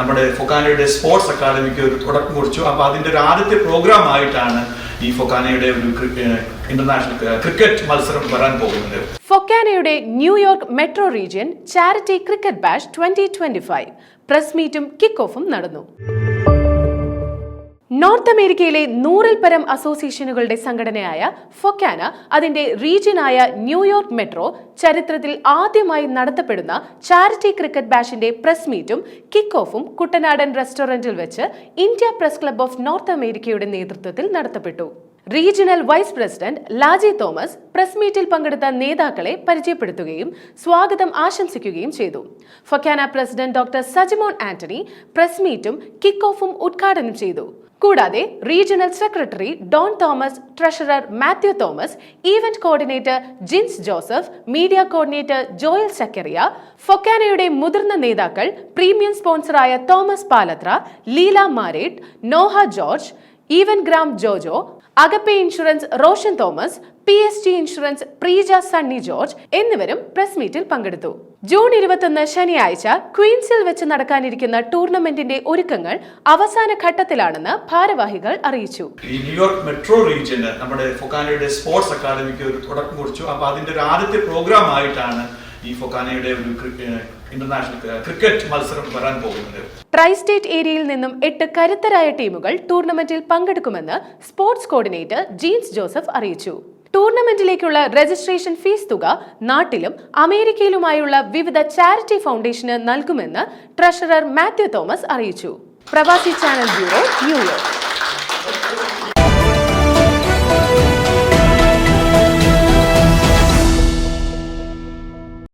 നമ്മുടെ ഫൊക്കാനയുടെ sports academic ഒരു തുടക്കം കുറിച്ചു. അപ്പോൾ അതിൻ്റെ ഒരു ആദ്യത്തെ പ്രോഗ്രാം ആയിട്ടാണ് ഈ ഫൊക്കാനയുടെ ഒരു ഇന്റർനാഷണൽ ക്രിക്കറ്റ് മത്സരം വരാൻ പോകുന്നത്. ഫൊക്കാനയുടെ New York metro region charity cricket bash 2025 press മീറ്റും കിക്ക് ഓഫും നടന്നു. നോർത്ത് അമേരിക്കയിലെ 100-ൽ പരം അസോസിയേഷനുകളുടെ സംഘടനയായ ഫൊക്കാന അതിന്റെ റീജിയനായ ന്യൂയോർക്ക് മെട്രോ ചരിത്രത്തിൽ ആദ്യമായി നടത്തപ്പെടുന്ന ചാരിറ്റി ക്രിക്കറ്റ് ബാഷിന്റെ പ്രസ് മീറ്റും കിക്ക് ഓഫും കുട്ടനാടൻ റെസ്റ്റോറന്റിൽ വെച്ച് India press club of North അമേരിക്കയുടെ നേതൃത്വത്തിൽ നടത്തപ്പെട്ടു. Regional vice president Laji Thomas press മീറ്റിൽ പങ്കെടുത്ത നേതാക്കളെ പരിചയപ്പെടുത്തുകയും സ്വാഗതം ആശംസിക്കുകയും ചെയ്തു. FOKANA president doctor Sajimon Antony press മീറ്റും കിക്ക് ഓഫും ഉദ്ഘാടനം ചെയ്തു. കൂടാതെ regional secretary Don Thomas, treasurer Mathew Thomas, event coordinator Jins Joseph, media coordinator Joel Zachariah, ഫൊക്കാനയുടെ മുതിർന്ന നേതാക്കൾ, പ്രീമിയം സ്പോൺസറായ Thomas Palathra, Leela മാരേറ്റ്, Noah George, ഈവൻ ഗ്രാം Jojo, Agape insurance Roshan Thomas, PSG insurance Preeja Sunny George എന്നിവരും പ്രസ് മീറ്റിൽ പങ്കെടുത്തു. ജൂൺ 21 ശനിയാഴ്ച ക്വീൻസിൽ വെച്ച് നടക്കാനിരിക്കുന്ന ടൂർണമെന്റിന്റെ ഒരുക്കങ്ങൾ അവസാന ഘട്ടത്തിലാണെന്ന് ഭാരവാഹികൾ അറിയിച്ചു. ഈ ന്യൂയോർക്ക് മെട്രോ റീജിയന് നമ്മുടെ ഫൊക്കാനയുടെ സ്പോർട്സ് അക്കാദമിക്ക് ഒരു തുടക്കം കുറിച്ചു. അപ്പോൾ അതിൻ്റെ ഒരു ആദ്യത്തെ പ്രോഗ്രാം ആയിട്ടാണ് ഈ ഫൊക്കാനയുടെ ഒരു ഇന്റർനാഷണൽ ക്രിക്കറ്റ് മത്സരം വരാൻ പോകുന്നത്. ട്രൈ സ്റ്റേറ്റ് ഏരിയയിൽ നിന്നും 8 കരുത്തരായ ടീമുകൾ ടൂർണമെന്റിൽ പങ്കെടുക്കുമെന്ന് സ്പോർട്സ് കോർഡിനേറ്റർ ജീൻസ് ജോസഫ് അറിയിച്ചു. ടൂർണമെന്റിലേക്കുള്ള രജിസ്ട്രേഷൻ ഫീസ് തുക നാട്ടിലും അമേരിക്കയിലുമായുള്ള വിവിധ ചാരിറ്റി ഫൗണ്ടേഷന് നൽകുമെന്ന് ട്രഷറർ മാത്യു തോമസ് അറിയിച്ചു. പ്രവാസി ചാനൽ ബ്യൂറോ, ന്യൂയോർക്ക്.